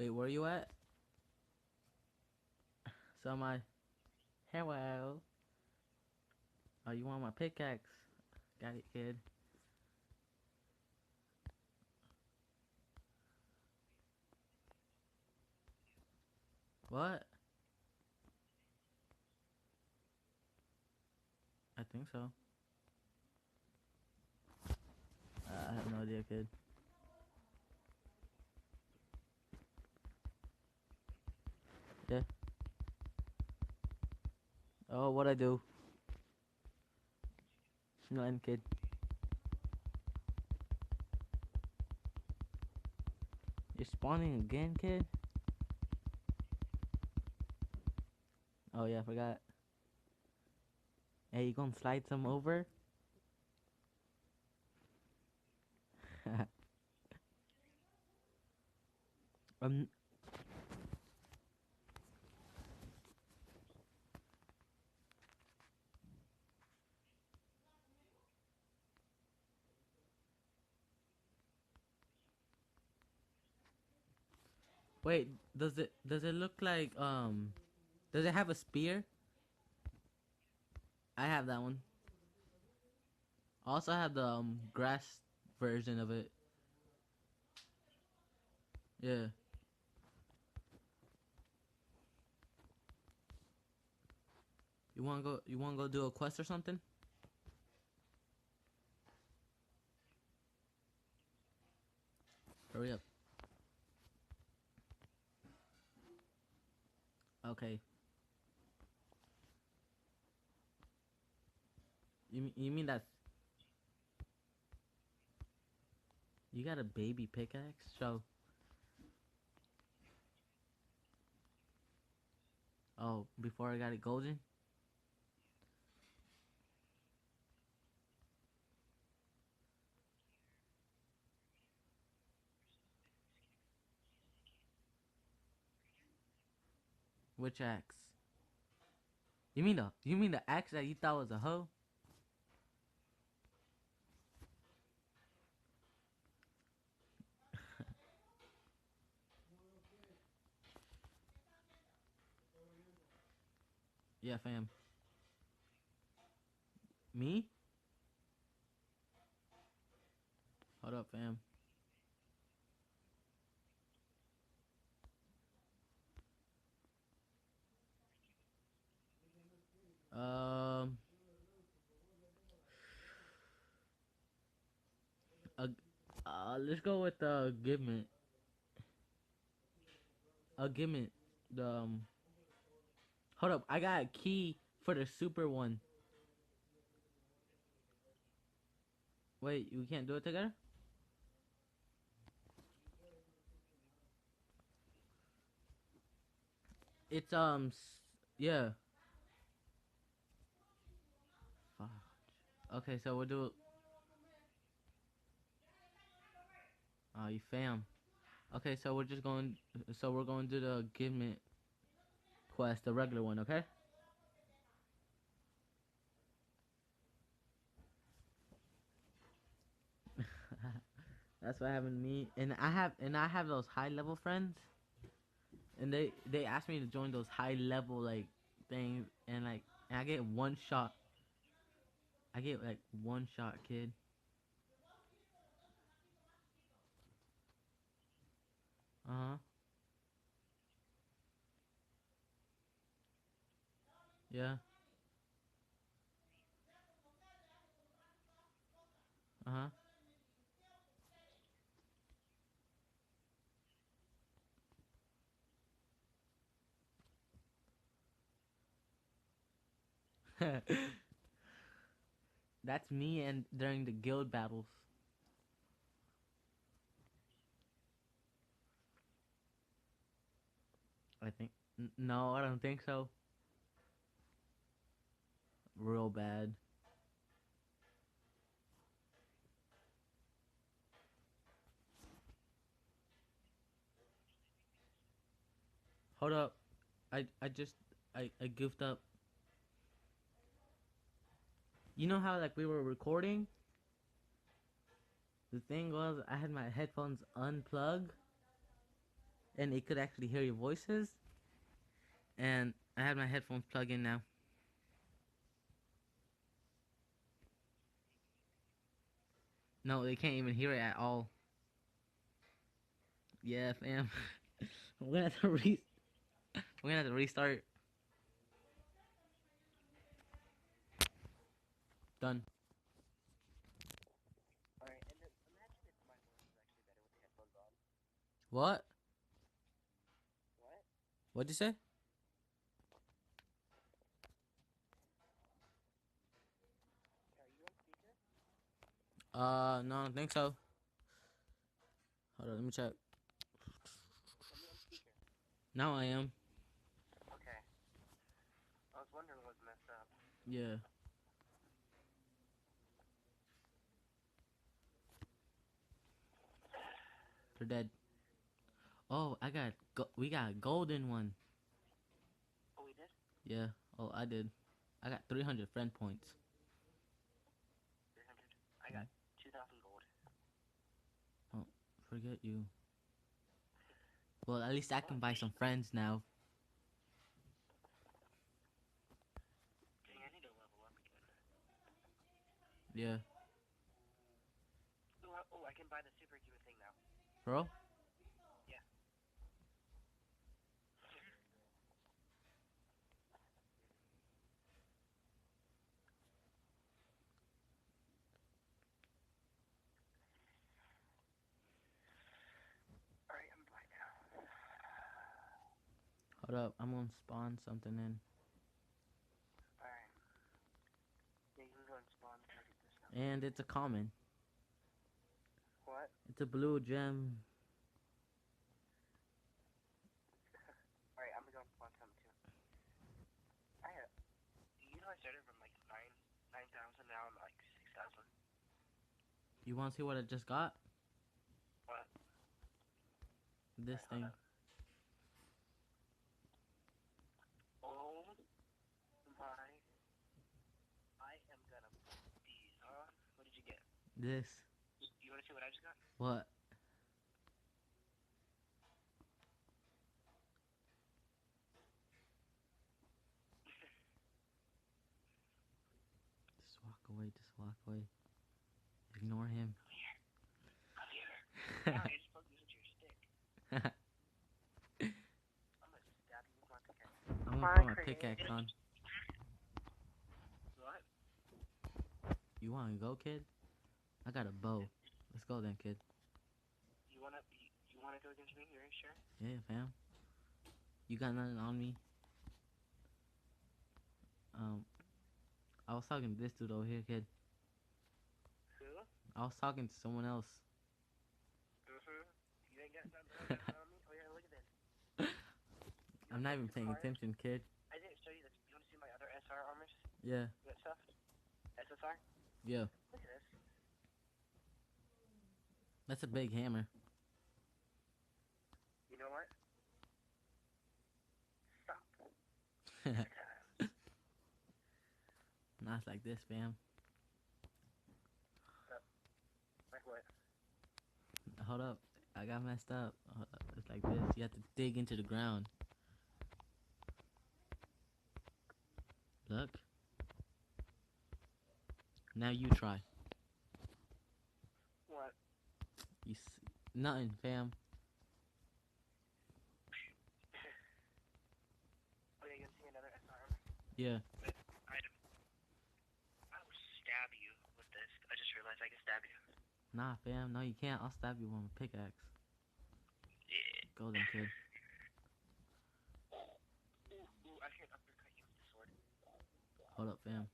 Wait, where you at? So my hello. Oh, you want my pickaxe? Got it, kid. What? I think so. I have no idea, kid. Yeah. Oh, what I do? Nothing, kid. You're spawning again, kid? Oh yeah, I forgot. Hey, you gonna slide some over? um. Wait, does it look like does it have a spear? I have that one. I also have the grass version of it. Yeah. You wanna go do a quest or something? Hurry up. Okay. You mean that you got a baby pickaxe? So oh, before I got it golden? Which axe? You mean the axe that you thought was a hoe? Yeah, fam. Me? Hold up, fam. Um, uh, let's go with Gimmet. Gimmet. The hold up, I got a key for the super one. Wait, we can't do it together? It's yeah. Fuck. Okay, so we'll do. Oh, you fam. Okay, so we're just going. So we're going to do the Gimmet quest, the regular one. Okay. That's what happened to me. And I have those high level friends, and they asked me to join those high level like things, and I get one shot. I get like one shot, kid. Uh huh. Yeah. Uh huh. That's me and during the guild battles. I think. No, I don't think so. Real bad. Hold up. I just I goofed up. You know how like we were recording? The thing was I had my headphones unplugged and it could actually hear your voices. And I have my headphones plugged in now. No, they can't even hear it at all. Yeah, fam. We're gonna have to we're gonna have to restart. Done. Alright, and then imagine if my voice was actually better with the headphones on. What? What? What'd you say? Are you on speaker? No, I don't think so. Hold on, let me check. Are you on speaker? Now I am. Okay. I was wondering what was messed up. Yeah. They're dead. Oh, we got a golden one. Oh, we did? Yeah. Oh, I did. I got 300 friend points. 300. I got 2,000 gold. Oh, forget you. Well, at least I can buy some friends now. Dang, I need to level up again. Yeah. Oh, I can buy the superhuman thing now. Bro? Yeah. Alright, I'm blind now. Hold up. I'm gonna spawn something in. Alright. Yeah, you can go and spawn target this now. And it's a common. What? It's a blue gem. Alright, I'm gonna go and spawn something too. You know I started from like 9,000, now I'm like 6,000. You wanna see what I just got? What? This thing. Oh my. I am gonna put these on. What did you get? This. You wanna see what I just got? What? Just walk away. Just walk away. Ignore him. Come here. Come here. Now you're supposed to use your stick. I'm gonna stab you with my pickaxe. I'm gonna put my pickaxe on. What? You wanna go, kid? I got a bow. Let's go then, kid. You wanna go against me? You're sure? Yeah, fam. You got nothing on me? I was talking to this dude over here, kid. Who? I was talking to someone else. You ain't got nothing on me? Oh yeah, look at this. I'm not even paying attention, kid. I didn't show you this. You wanna see my other SR armors? Yeah. That stuff? SSR? Yeah. Look at this. That's a big hammer. You know what? Stop. Not like this, fam. Like what? Hold up. I got messed up. It's like this. You have to dig into the ground. Look. Now you try. What? Nothing, fam. Oh yeah, you gonna see another SR armor? Yeah. Item. I will stab you with this. I just realized I can stab you. Nah, fam. No, you can't. I'll stab you with my pickaxe. Yeah. Go then, kid. Ooh, I can uppercut you with the sword. Hold up, fam.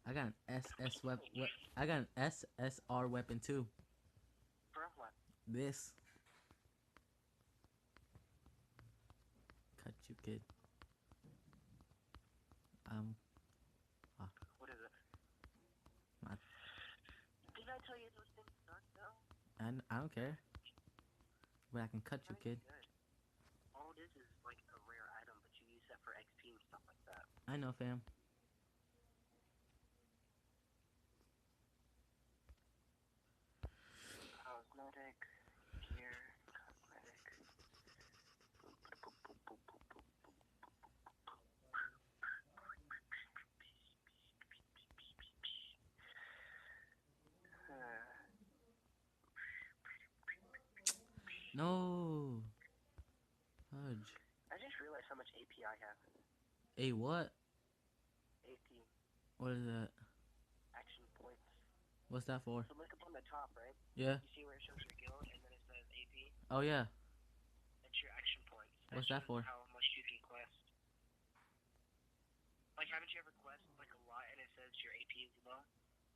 I got an SS weapon. I got an SSR weapon too. For what? This. Cut you, kid. What is it? My, Did I tell you those things suck though? I don't care. But I can cut you, kid. Good. All this is like a rare item, but you use that for XP and stuff like that. I know, fam. Guess how much AP I have? A what? AP. What is that? Action points. What's that for? So look up on the top, right? Yeah. You see where it shows your guild and then it says AP? Oh yeah. That's your action points. What's that for? How much you can quest. Like, haven't you ever quested like a lot and it says your AP is low?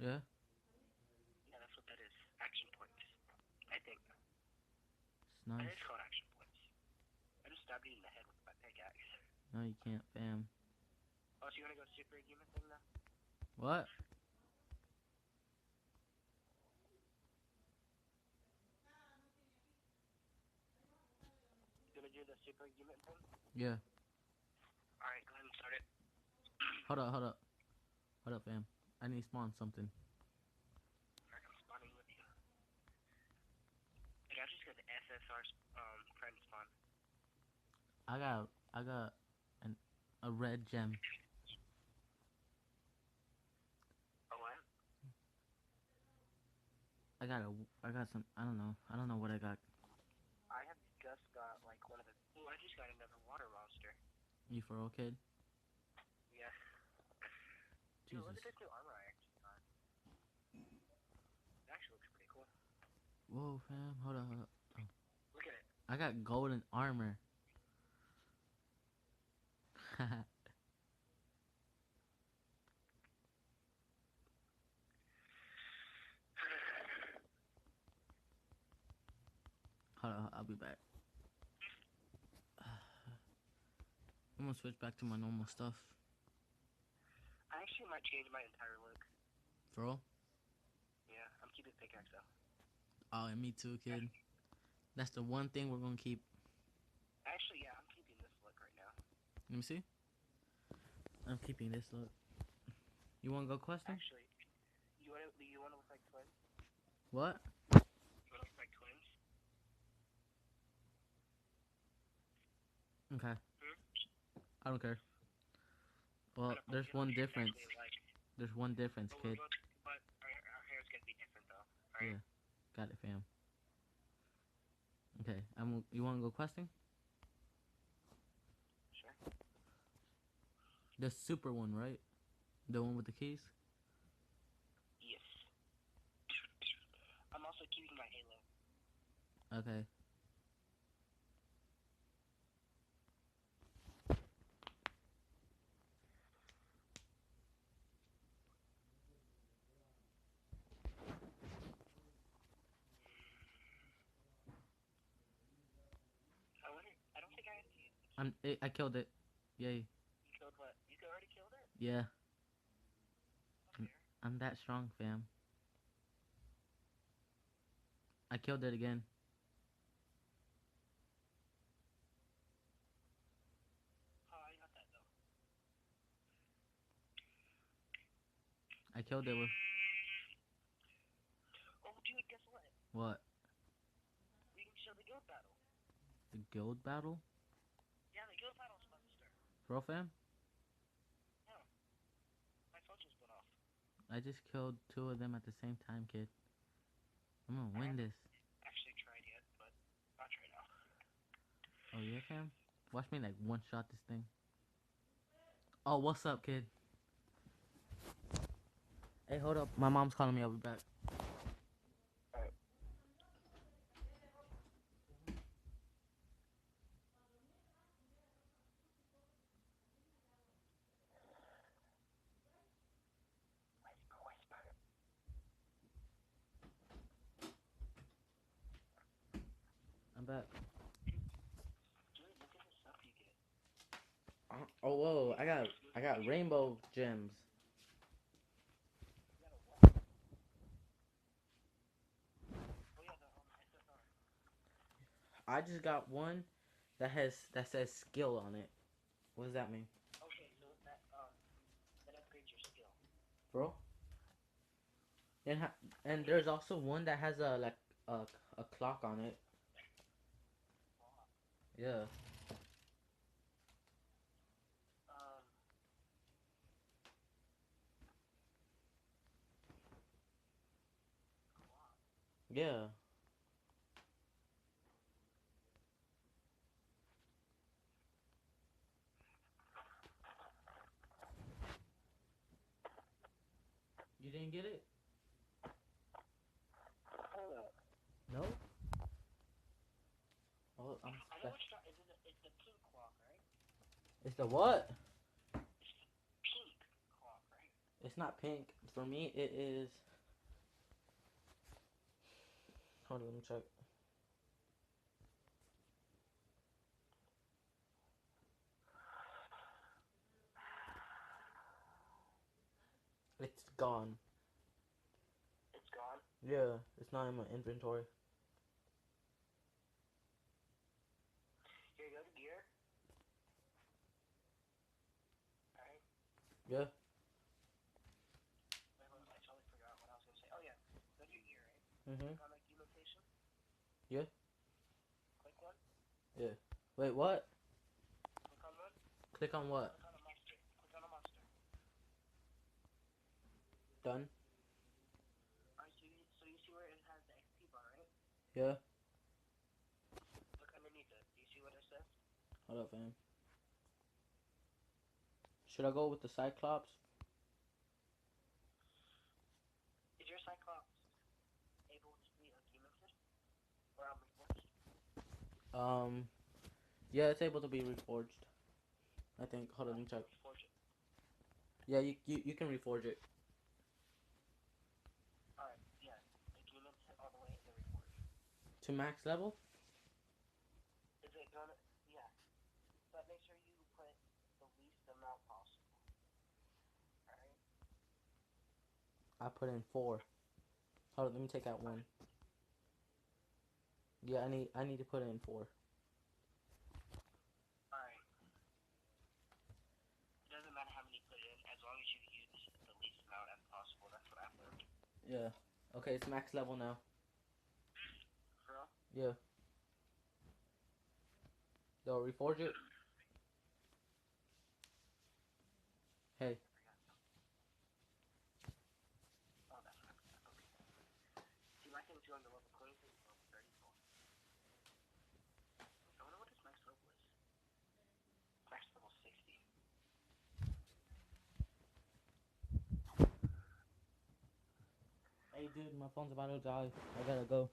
Yeah. Yeah, that's what that is. Action points. I think. It's nice. It is called action points. I just stabbed you in the head with my pickaxe. No, you can't, fam. Oh, so you wanna go superhuman thing now? What? You gonna do the superhuman thing? Yeah. Alright, go ahead and start it. Hold up, hold up. Hold up, fam. I need to spawn something. Alright, I'm spawning with you. Like, I just got the SSR friend spawn. I got a red gem. Oh, what? I got some. I don't know. I don't know what I got. I have just got like one of the. Oh, I just got another water monster. You for real, kid? Yeah. Dude, look at this new armor I actually got. It actually looks pretty cool. Whoa, fam. Hold up, hold up. Oh. Look at it. I got golden armor. Hold on, I'll be back. I'm gonna switch back to my normal stuff. I actually might change my entire look. For real? Yeah, I'm keeping pickaxe though. Oh, and me too, kid. That's the one thing we're gonna keep. Actually, yeah, I'm keeping this look right now. Let me see. I'm keeping this look. You wanna go questing? Actually, you wanna look like twins? What? You wanna look like twins? Okay. Hmm? I don't care. Well, there's one difference. There's one difference, kid. But our hair's gonna be different though. Alright? Yeah. Got it, fam. Okay. You wanna go questing? Sure. The super one, right? The one with the keys? Yes. I'm also keeping my halo. Okay. I don't think I had to. I killed it. Yay. You killed what? You already killed it? Yeah. Okay. I'm that strong, fam. I killed it again. Oh, I got that though. I killed it with Oh, dude, guess what? what? We can show the guild battle. The guild battle? Yeah, the guild battle's about to start. Bro, fam? Yeah. My phone just went off. I just killed 2 of them at the same time, kid. I'm gonna win this. Actually tried yet, but not right now. Oh yeah, fam? Watch me like one shot this thing. Oh, what's up, kid? Hey, hold up. My mom's calling me. I'll be back. Alright. I'm back. Dude, look at the stuff you get. Oh whoa! I got rainbow gems. You got a what? Oh yeah, the SSR. I just got one that says skill on it. What does that mean? Okay, so that upgrades your skill. Bro? And there's also one that has a clock on it. Yeah. Um, Yeah. You didn't get it? Hold up. No? Oh, I'm I know which dog. It's the pink clock, right? It's the what? It's the pink clock, right? It's not pink. For me, it is. Hold on, let me check. It's gone. It's gone. Yeah, it's not in my inventory. Here, go to gear. Alright. Yeah. Wait, I totally forgot what I was gonna say. Oh yeah. Go to your gear, right? Mhm. Click on like delocation. Yeah. Click one. Yeah. Wait, what? Click on one. Click on what? Click on a monster. Click on a monster. Done. Alright, so you see where it has the XP bar, right? Yeah. Look underneath it. Do you see what it says? Hold up, fam. Should I go with the Cyclops? Is your Cyclops able to be augmented? Or reforged? Yeah, it's able to be reforged. I think. Hold on, let me check. Reforge it. Yeah, you can reforge it. Alright, yeah. Augmented all the way into reforge. To max level? Is it gonna? Yeah. But make sure you put the least amount possible. Alright? I put in 4. Hold on, let me take out 1. Yeah, I need to put in 4. Alright. It doesn't matter how many you put in, as long as you use the least amount as possible. That's what I've learned. Yeah. Okay, it's max level now. For real? Yeah. Yo, reforge it. Hey. Oh, that's what I forgot. Okay. See, my thing's going to level 26 to level 34. I wonder what his max level is. Max level 60. Hey, dude, my phone's about to die. I gotta go.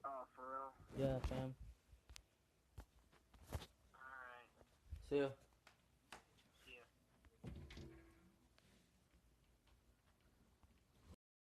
Oh, for real? Yeah, fam. Alright. See ya.